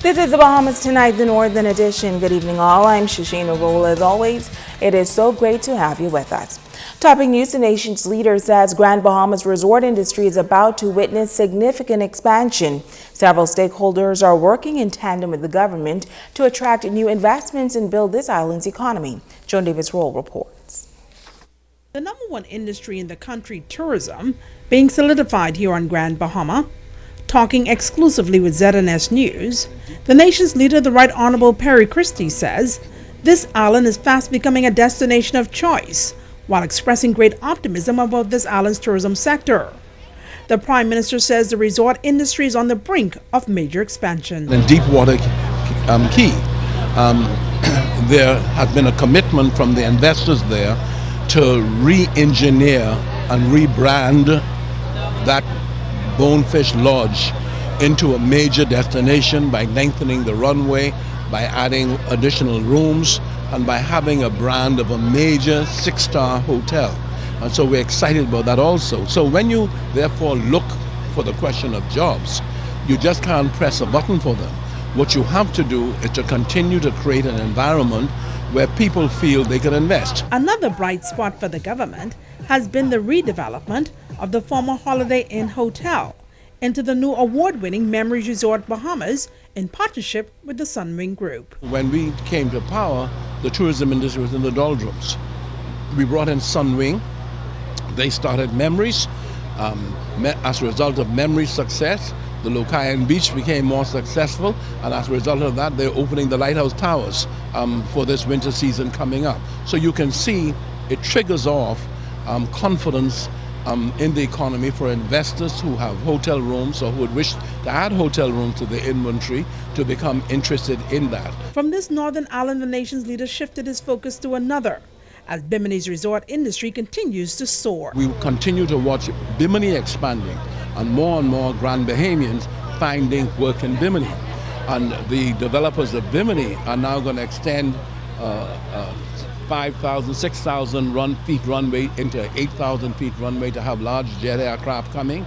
This is the Bahamas Tonight, the Northern Edition. Good evening, all. I'm Shashina Roll. As always, it is so great to have you with us. Topping news, the nation's leader says Grand Bahamas resort industry is about to witness significant expansion. Several stakeholders are working in tandem with the government to attract new investments and build this island's economy. Joan Davis-Roll reports. The number one industry in the country, tourism, being solidified here on Grand Bahama. Talking exclusively with ZNS News, the nation's leader, the Right Honorable Perry Christie, says this island is fast becoming a destination of choice, while expressing great optimism about this island's tourism sector. The Prime Minister says the resort industry is on the brink of major expansion. In Deepwater Key, there has been a commitment from the investors there to re-engineer and rebrand that Bonefish Lodge into a major destination by lengthening the runway, by adding additional rooms, and by having a brand of a major six-star hotel. And so we're excited about that also. So when you therefore look for the question of jobs, you just can't press a button for them. What you have to do is to continue to create an environment where people feel they can invest. Another bright spot for the government has been the redevelopment of the former Holiday Inn Hotel into the new award-winning Memories Resort Bahamas in partnership with the Sunwing Group. When we came to power, the tourism industry was in the doldrums. We brought in Sunwing. They started Memories. As a result of Memories' success, the Locayan Beach became more successful, and as a result of that, they're opening the Lighthouse Towers for this winter season coming up. So you can see it triggers off confidence in the economy for investors who have hotel rooms or who would wish to add hotel rooms to the inventory to become interested in that. From this northern island, the nation's leader shifted his focus to another, as Bimini's resort industry continues to soar. We continue to watch Bimini expanding and more Grand Bahamians finding work in Bimini. And the developers of Bimini are now going to extend 5,000, 6,000 feet runway into 8,000 feet runway to have large jet aircraft coming.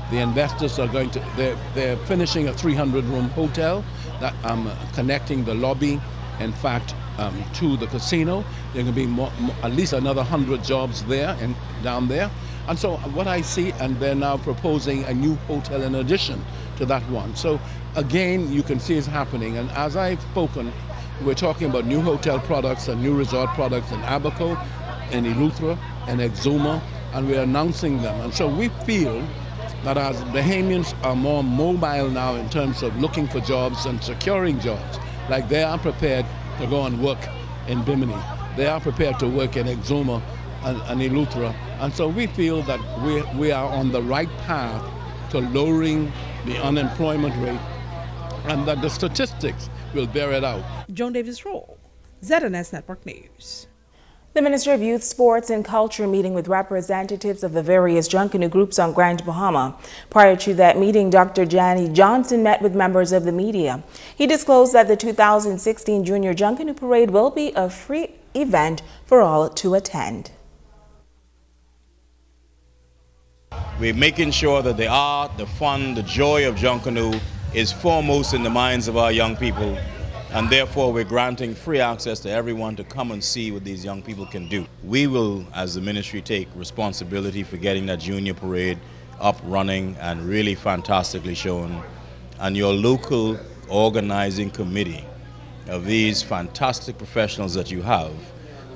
The investors are they're finishing a 300-room hotel that connecting the lobby, in fact, to the casino. There can be at least another 100 jobs there and down there. And so what I see, and they're now proposing a new hotel in addition to that one. So again, you can see it's happening. And as I've spoken, we're talking about new hotel products and new resort products in Abaco, in Eleuthera, and Exuma, and we're announcing them. And so we feel that as Bahamians are more mobile now in terms of looking for jobs and securing jobs, like they are prepared to go and work in Bimini, they are prepared to work in Exuma and Eleuthera. And so we feel that we are on the right path to lowering the unemployment rate, and that the statistics will bear it out. Joan Davis-Roll, ZNS Network News. The Minister of Youth, Sports and Culture meeting with representatives of the various Junkanoo groups on Grand Bahama. Prior to that meeting, Dr. Jani Johnson met with members of the media. He disclosed that the 2016 Junior Junkanoo Parade will be a free event for all to attend. We're making sure that the art, the fun, the joy of Junkanoo is foremost in the minds of our young people, and therefore we're granting free access to everyone to come and see what these young people can do. We will, as the ministry, take responsibility for getting that junior parade up, running, and really fantastically shown. And your local organizing committee of these fantastic professionals that you have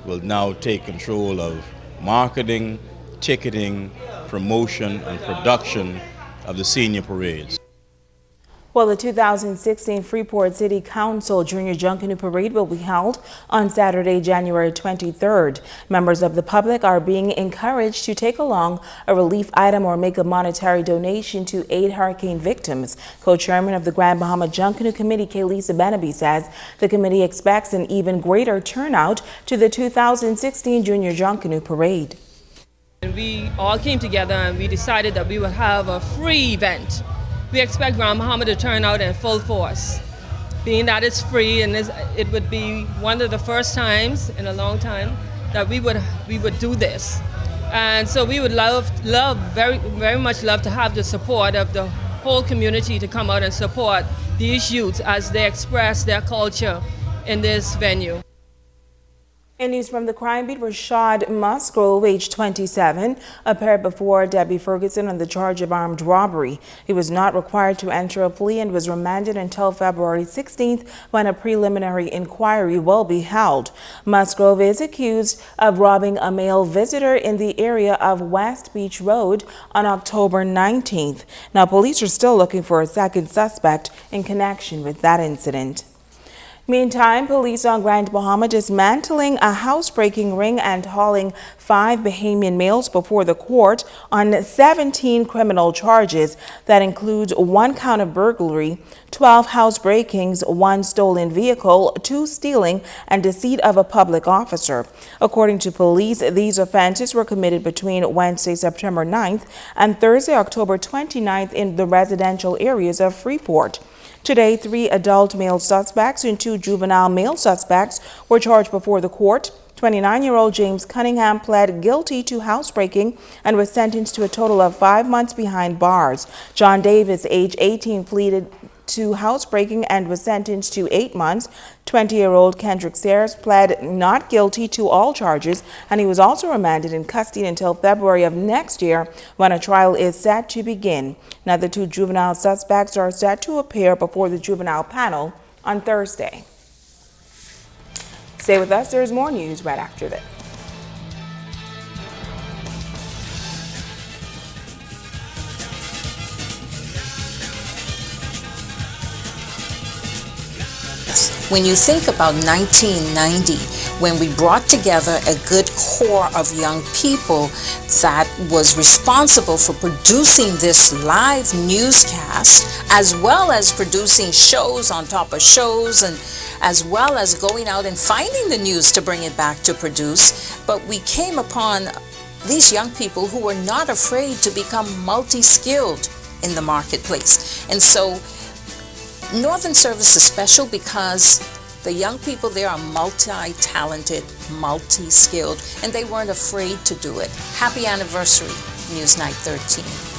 will now take control of marketing, ticketing, promotion, and production of the senior parades. Well, the 2016 Freeport City Council Junior Junkanoo Parade will be held on Saturday, January 23rd. Members of the public are being encouraged to take along a relief item or make a monetary donation to aid hurricane victims. Co-chairman of the Grand Bahama Junkanoo Committee, Kaylisa Benaby, says the committee expects an even greater turnout to the 2016 Junior Junkanoo Parade. And we all came together and we decided that we would have a free event. We expect Grand Bahama to turn out in full force. Being that it's free, and it would be one of the first times in a long time that we would do this. And so we would very much love to have the support of the whole community to come out and support these youths as they express their culture in this venue. In news from the crime beat, Rashad Musgrove, age 27, appeared before Debbie Ferguson on the charge of armed robbery. He was not required to enter a plea and was remanded until February 16th when a preliminary inquiry will be held. Musgrove is accused of robbing a male visitor in the area of West Beach Road on October 19th. Now, police are still looking for a second suspect in connection with that incident. Meantime, police on Grand Bahama dismantling a housebreaking ring and hauling 5 Bahamian males before the court on 17 criminal charges that include 1 count of burglary, 12 housebreakings, 1 stolen vehicle, 2 stealing, and deceit of a public officer. According to police, these offenses were committed between Wednesday, September 9th and Thursday, October 29th in the residential areas of Freeport. Today, 3 adult male suspects and 2 juvenile male suspects were charged before the court. 29-year-old James Cunningham pled guilty to housebreaking and was sentenced to a total of 5 months behind bars. John Davis, age 18, pleaded to housebreaking and was sentenced to 8 months. 20-year-old Kendrick Sayers pled not guilty to all charges, and he was also remanded in custody until February of next year when a trial is set to begin. Now, the 2 juvenile suspects are set to appear before the juvenile panel on Thursday. Stay with us. There's more news right after this. When you think about 1990, when we brought together a good core of young people that was responsible for producing this live newscast, as well as producing shows on top of shows, and as well as going out and finding the news to bring it back to produce, but we came upon these young people who were not afraid to become multi-skilled in the marketplace. And so Northern Service is special because the young people there are multi-talented, multi-skilled, and they weren't afraid to do it. Happy anniversary, Newsnight 13.